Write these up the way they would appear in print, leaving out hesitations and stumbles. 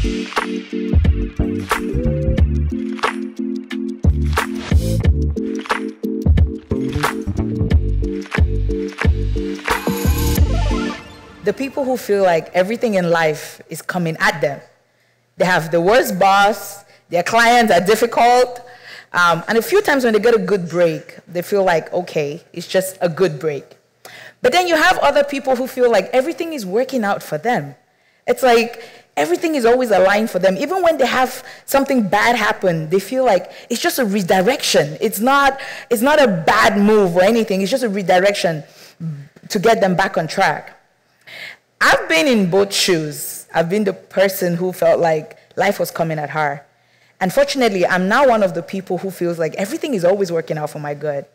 The people who feel like everything in life is coming at them. They have the worst boss, their clients are difficult, and a few times when they get a good break, they feel like, okay, it's just a good break. But then you have other people who feel like everything is working out for them. It's like everything is always aligned for them. Even when they have something bad happen, they feel like it's just a redirection. It's not a bad move or anything. It's just a redirection to get them back on track. I've been in both shoes. I've been the person who felt like life was coming at her. Unfortunately, I'm now one of the people who feels like everything is always working out for my good.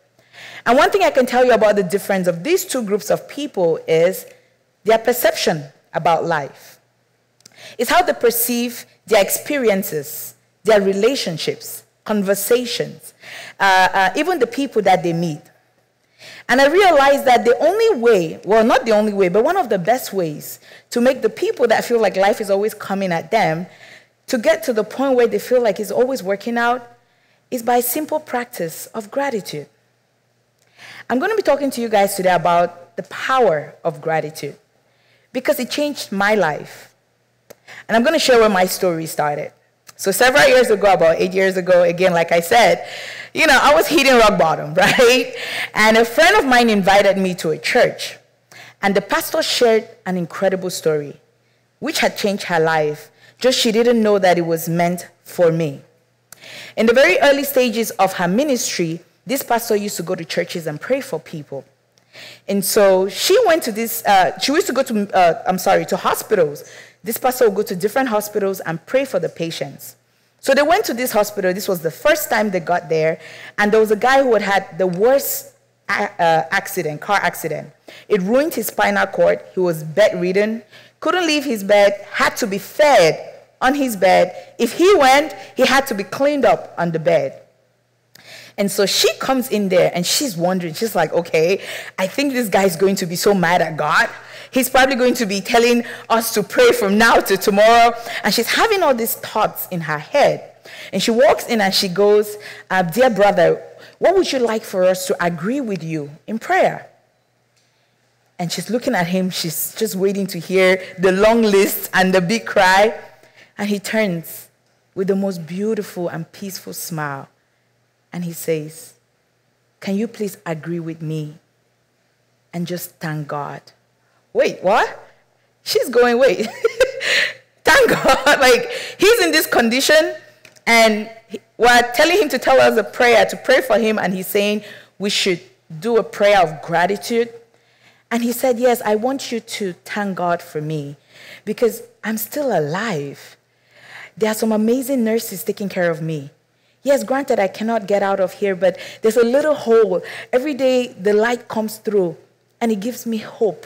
And one thing I can tell you about the difference of these two groups of people is their perception about life. It's how they perceive their experiences, their relationships, conversations, even the people that they meet. And I realized that the only way, well, not the only way, but one of the best ways to make the people that feel like life is always coming at them to get to the point where they feel like it's always working out is by simple practice of gratitude. I'm going to be talking to you guys today about the power of gratitude because it changed my life. And I'm going to share where my story started. So several years ago, about 8 years ago, again, like I said, you know, I was hitting rock bottom, right? And a friend of mine invited me to a church. And the pastor shared an incredible story, which had changed her life. Just she didn't know that it was meant for me. In the very early stages of her ministry, this pastor used to go to churches and pray for people. And so she went to this, she used to go to, to hospitals. This pastor would go to different hospitals and pray for the patients. So they went to this hospital. This was the first time they got there. And there was a guy who had had the worst car accident. It ruined his spinal cord. He was bedridden, couldn't leave his bed, had to be fed on his bed. If he went, he had to be cleaned up on the bed. And so she comes in there and she's wondering, she's like, okay, I think this guy's going to be so mad at God. He's probably going to be telling us to pray from now to tomorrow. And she's having all these thoughts in her head. And she walks in and she goes, dear brother, what would you like for us to agree with you in prayer? And she's looking at him. She's just waiting to hear the long list and the big cry. And he turns with the most beautiful and peaceful smile. And he says, can you please agree with me and just thank God? Wait, what? She's going, wait. Thank God. Like, he's in this condition, and we're telling him to tell us a prayer, to pray for him, and he's saying we should do a prayer of gratitude. And he said, yes, I want you to thank God for me because I'm still alive. There are some amazing nurses taking care of me. Yes, granted, I cannot get out of here, but there's a little hole. Every day, the light comes through, and it gives me hope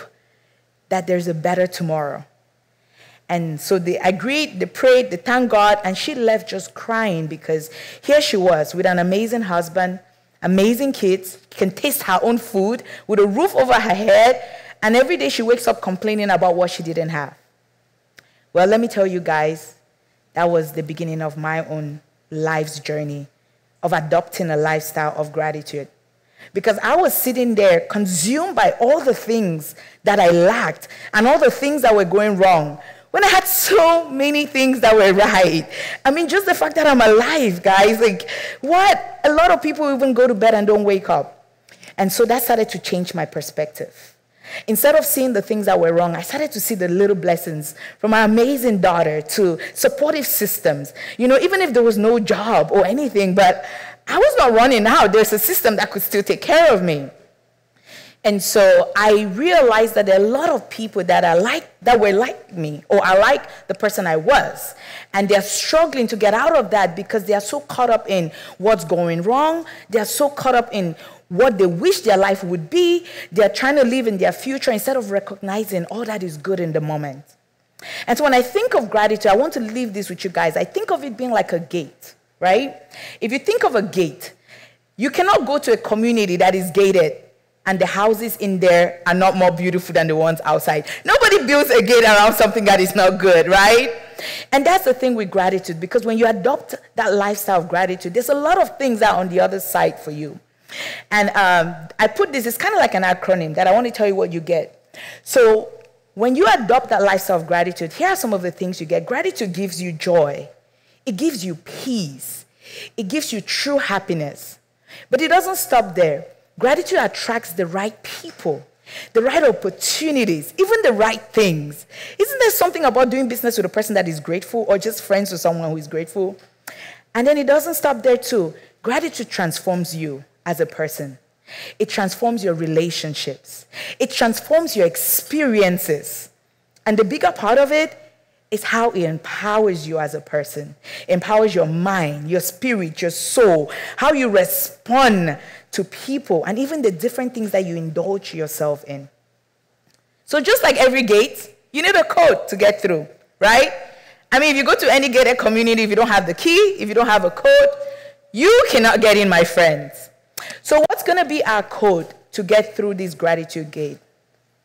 that there's a better tomorrow. And so they agreed, they prayed, they thanked God, and she left just crying because here she was with an amazing husband, amazing kids, can taste her own food, with a roof over her head, and every day she wakes up complaining about what she didn't have. Well, let me tell you guys, that was the beginning of my own life's journey of adopting a lifestyle of gratitude. Because I was sitting there consumed by all the things that I lacked and all the things that were going wrong when I had so many things that were right. I mean, just the fact that I'm alive, guys, like, what? A lot of people even go to bed and don't wake up. And so that started to change my perspective. Instead of seeing the things that were wrong, I started to see the little blessings from my amazing daughter to supportive systems. You know, even if there was no job or anything, but I was not running out. There's a system that could still take care of me. And so I realized that there are a lot of people that were like me, or are like the person I was. And they're struggling to get out of that because they are so caught up in what's going wrong. They are so caught up in what they wish their life would be. They're trying to live in their future instead of recognizing all that is good in the moment. And so when I think of gratitude, I want to leave this with you guys. I think of it being like a gate, right? If you think of a gate, you cannot go to a community that is gated and the houses in there are not more beautiful than the ones outside. Nobody builds a gate around something that is not good, right? And that's the thing with gratitude, because when you adopt that lifestyle of gratitude, there's a lot of things that are on the other side for you. And I put this, it's kind of like an acronym that I want to tell you what you get. So when you adopt that lifestyle of gratitude, here are some of the things you get. Gratitude gives you joy. It gives you peace. It gives you true happiness. But it doesn't stop there. Gratitude attracts the right people, the right opportunities, even the right things. Isn't there something about doing business with a person that is grateful, or just friends with someone who is grateful? And then it doesn't stop there too. Gratitude transforms you as a person. It transforms your relationships. It transforms your experiences. And the bigger part of it is how it empowers you as a person. It empowers your mind, your spirit, your soul, how you respond to people, and even the different things that you indulge yourself in. So just like every gate, you need a code to get through, right? I mean, if you go to any gated community, if you don't have the key, if you don't have a code, you cannot get in, my friends. So what's going to be our code to get through this gratitude gate?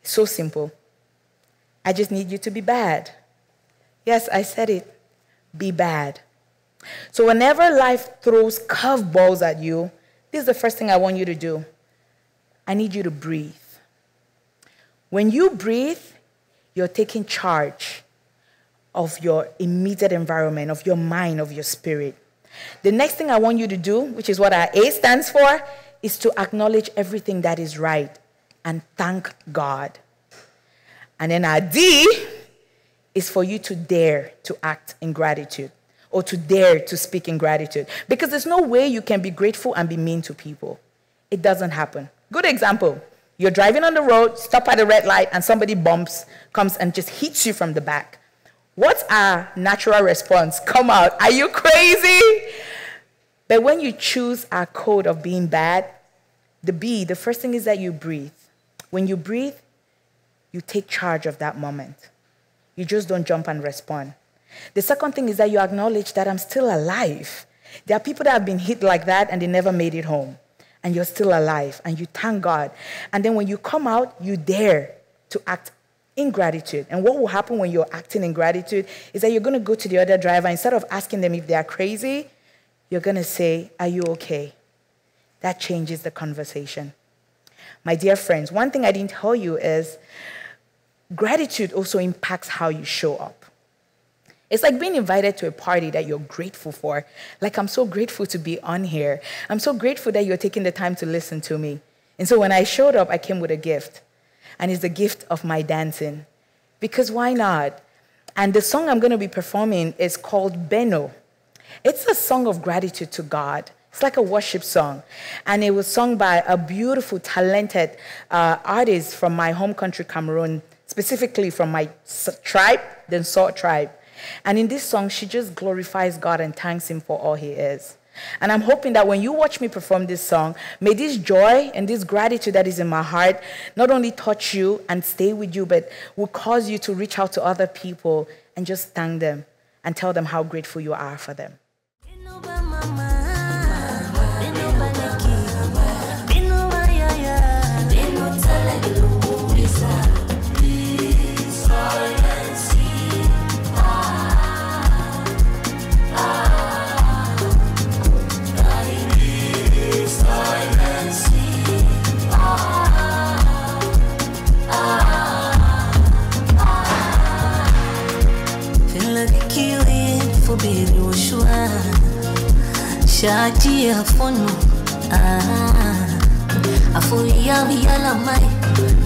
It's so simple. I just need you to be bad. Yes, I said it. Be bad. So whenever life throws curveballs at you, this is the first thing I want you to do. I need you to breathe. When you breathe, you're taking charge of your immediate environment, of your mind, of your spirit. The next thing I want you to do, which is what our A stands for, is to acknowledge everything that is right and thank God. And then our D is for you to dare to act in gratitude, or to dare to speak in gratitude. Because there's no way you can be grateful and be mean to people. It doesn't happen. Good example. You're driving on the road, stop at a red light, and somebody comes and just hits you from the back. What's our natural response? Come out. Are you crazy? But when you choose our code of being bad, the B, the first thing is that you breathe. When you breathe, you take charge of that moment. You just don't jump and respond. The second thing is that you acknowledge that I'm still alive. There are people that have been hit like that and they never made it home. And you're still alive, and you thank God. And then when you come out, you dare to act in gratitude. And what will happen when you're acting in gratitude is that you're going to go to the other driver. Instead of asking them if they are crazy, you're going to say, are you okay? That changes the conversation. My dear friends, one thing I didn't tell you is gratitude also impacts how you show up. It's like being invited to a party that you're grateful for. Like, I'm so grateful to be on here. I'm so grateful that you're taking the time to listen to me. And so when I showed up, I came with a gift. And it's the gift of my dancing. Because why not? And the song I'm going to be performing is called Mbinglo. It's a song of gratitude to God. It's like a worship song. And it was sung by a beautiful, talented artist from my home country, Cameroon, specifically from my tribe, the Nsort tribe. And in this song, she just glorifies God and thanks him for all he is. And I'm hoping that when you watch me perform this song, may this joy and this gratitude that is in my heart not only touch you and stay with you, but will cause you to reach out to other people and just thank them and tell them how grateful you are for them. Baby, Joshua, Shati Afono, Afoya Viala Mai,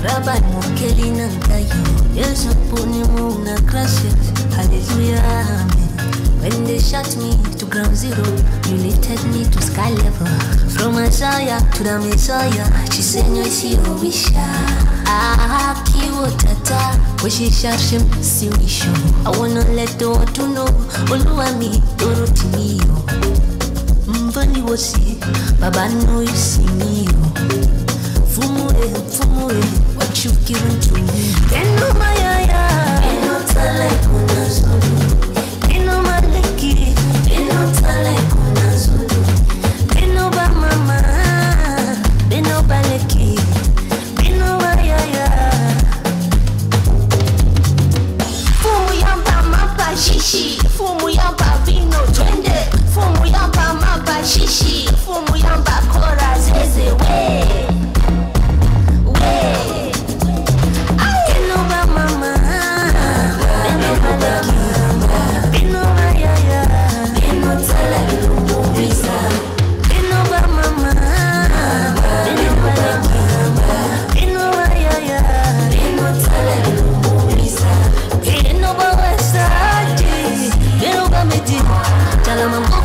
Rabbi Mokeli Nankayo, yes, Pony Moon, gracias, hallelujah, amen. When they shot me to ground zero, you lifted me to sky level. From Isaiah to the Messiah, she said, no, see, oh, we shall. Tata, when she shot him, see we show. I wanna let the world to know, Oluwa mi, Doro to me, yo. Mvani wasi, Baba know you see me, yo. Fumu, what you've given to me. Eno mayaya, eno tale kuna zulu. Eno maleki, eno tale kuna zulu. Eno ba mama, eno baleki. Shishi fumu yamba vino twende, fumu yamba mamba shishi, fumu yamba kora zeze we. Kenoba mama, kenoba laki, kenoba yaya, kenotala lumumisa. Kenoba mama, kenoba laki, kenoba yaya, kenotala lumumisa. Kenoba wasaji, kenoba medi, chala mama.